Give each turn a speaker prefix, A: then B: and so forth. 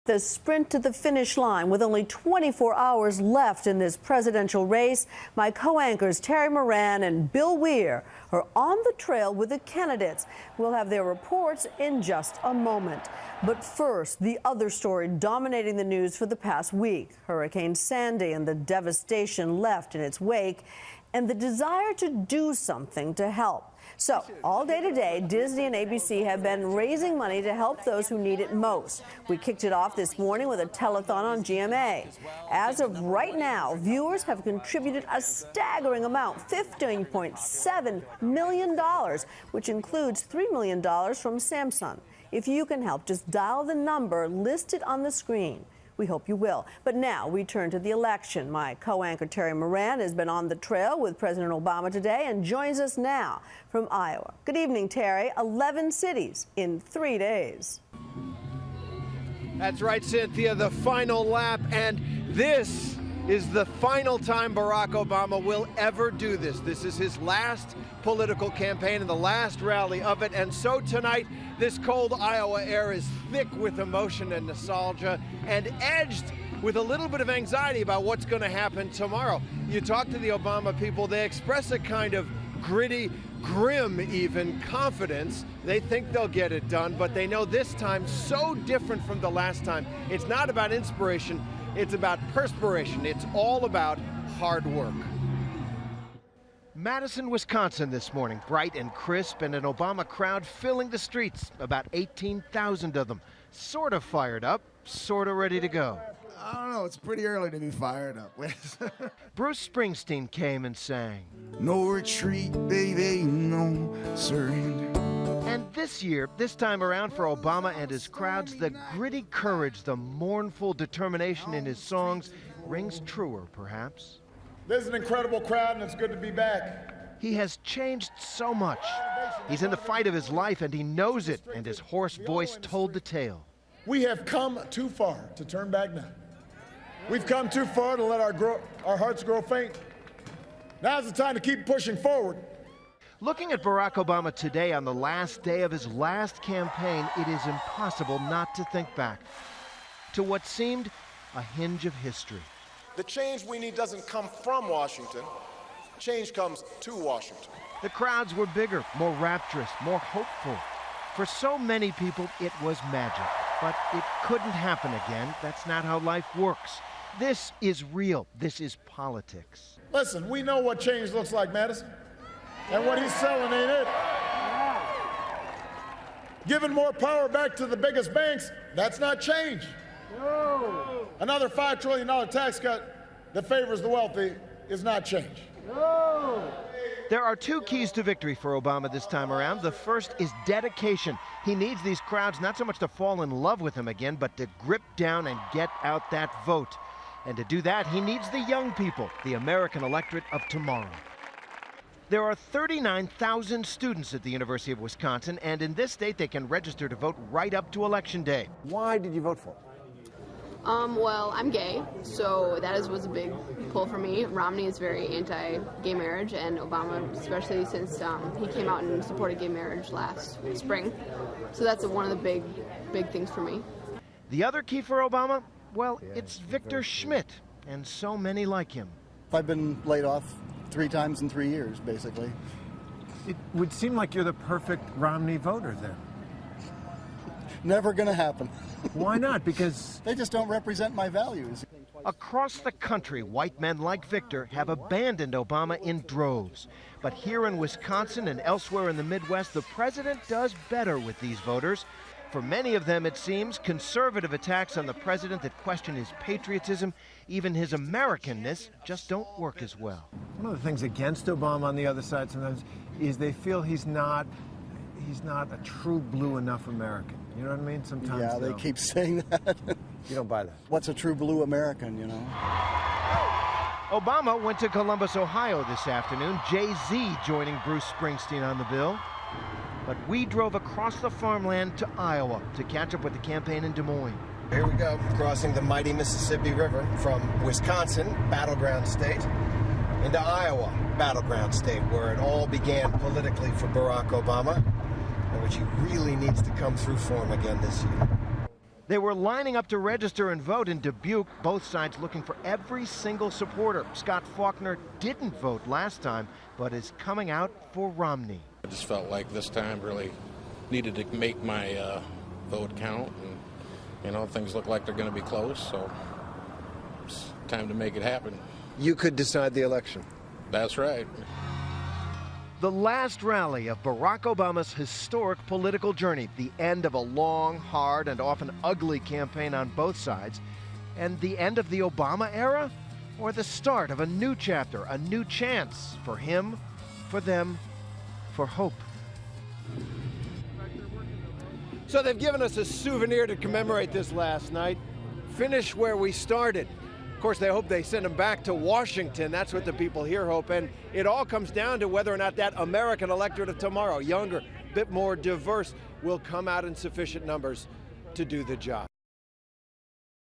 A: The sprint to the finish line with only 24 hours left in this presidential race. My co-anchors Terry Moran and Bill Weir are on the trail with the candidates. We'll have their reports in just a moment. But first, the other story dominating the news for the past week. Hurricane Sandy and the devastation left in its wake, and the desire to do something to help. So, all day today, Disney and ABC have been raising money to help those who need it most. We kicked it off this morning with a telethon on GMA. As of right now, viewers have contributed a staggering amount, $15.7 million, which includes $3 million from Samsung. If you can help, just dial the number listed on the screen. We hope you will. But now we turn to the election. My co-anchor Terry Moran has been on the trail with President Obama today and joins us now from Iowa. Good evening, Terry. 11 cities in 3 days.
B: That's right, Cynthia, the final lap, and this is the final time Barack Obama will ever do this. This is his last political campaign and the last rally of it, and so tonight, this cold Iowa air is thick with emotion and nostalgia and edged with a little bit of anxiety about what's going to happen tomorrow. You talk to the Obama people, they express a kind of gritty, grim even confidence. They think they'll get it done, but they know this time so different from the last time. It's not about inspiration, it's about perspiration. It's all about hard work. Madison, Wisconsin this morning, bright and crisp, and an Obama crowd filling the streets, about 18,000 of them, sort of fired up, sort of ready to go.
C: I don't know, it's pretty early to be fired up.
B: Bruce Springsteen came and sang.
C: No retreat, baby, no surrender.
B: And this year, this time around for Obama and his crowds, the gritty courage, the mournful determination in his songs rings truer, perhaps.
D: This is an incredible crowd, and it's good to be back.
B: He has changed so much. He's in the fight of his life, and he knows it, and his hoarse voice told the tale.
D: We have come too far to turn back now. We've come too far to let our hearts grow faint. Now's the time to keep pushing forward.
B: Looking at Barack Obama today on the last day of his last campaign, it is impossible not to think back to what seemed a hinge of history.
E: The change we need doesn't come from Washington. Change comes to Washington.
B: The crowds were bigger, more rapturous, more hopeful. For so many people, it was magic. But it couldn't happen again. That's not how life works. This is real. This is politics.
D: Listen, we know what change looks like, Madison. And what he's selling ain't it. Giving more power back to the biggest banks, that's not change. No. Another $5 trillion tax cut that favors the wealthy is not change.
B: No. There are two keys to victory for Obama this time around. The first is dedication. He needs these crowds not so much to fall in love with him again, but to grip down and get out that vote. And to do that, he needs the young people, the American electorate of tomorrow. There are 39,000 students at the University of Wisconsin, and in this state, they can register to vote right up to Election Day.
F: Why did you vote for him?
G: Well, I'm gay, so that was a big pull for me. Romney is very anti-gay marriage, and Obama, especially since he came out and supported gay marriage last spring. So that's one of the big things for me.
B: The other key for Obama? Well, it's Victor Schmidt, and so many like him.
H: I've been laid off 3 times in 3 years, basically.
F: It would seem like you're the perfect Romney voter then.
H: Never gonna happen.
F: Why not? Because
H: they just don't represent my values.
B: Across the country, white men like Victor have abandoned Obama in droves. But here in Wisconsin and elsewhere in the Midwest, the president does better with these voters. For many of them, it seems, conservative attacks on the president that question his patriotism, even his Americanness, just don't work as well.
F: One of the things against Obama on the other side sometimes is they feel he's not a true blue enough American. You know what I mean? Sometimes.
H: Yeah, they keep saying that.
F: You don't buy that.
H: What's a true blue American, you know?
B: Obama went to Columbus, Ohio this afternoon. Jay-Z joining Bruce Springsteen on the bill. But we drove across the farmland to Iowa to catch up with the campaign in Des Moines.
I: Here we go, crossing the mighty Mississippi River from Wisconsin, battleground state, into Iowa, battleground state, where it all began politically for Barack Obama, and which he really needs to come through for him again this year.
F: They were lining up to register and vote in Dubuque, both sides looking for every single supporter. Scott Faulkner didn't vote last time, but is coming out for Romney.
J: I just felt like this time really needed to make my vote count. And, you know, things look like they're going to be close, so it's time to make it happen.
B: You could decide the election.
J: That's right.
F: The last rally of Barack Obama's historic political journey, the end of a long, hard, and often ugly campaign on both sides, and the end of the Obama era, or the start of a new chapter, a new chance for him, for them, for hope.
B: So they've given us a souvenir to commemorate this last night. Finish where we started. Of course, they hope they send him back to Washington. That's what the people here hope. And it all comes down to whether or not that American electorate of tomorrow, younger, bit more diverse, will come out in sufficient numbers to do the job.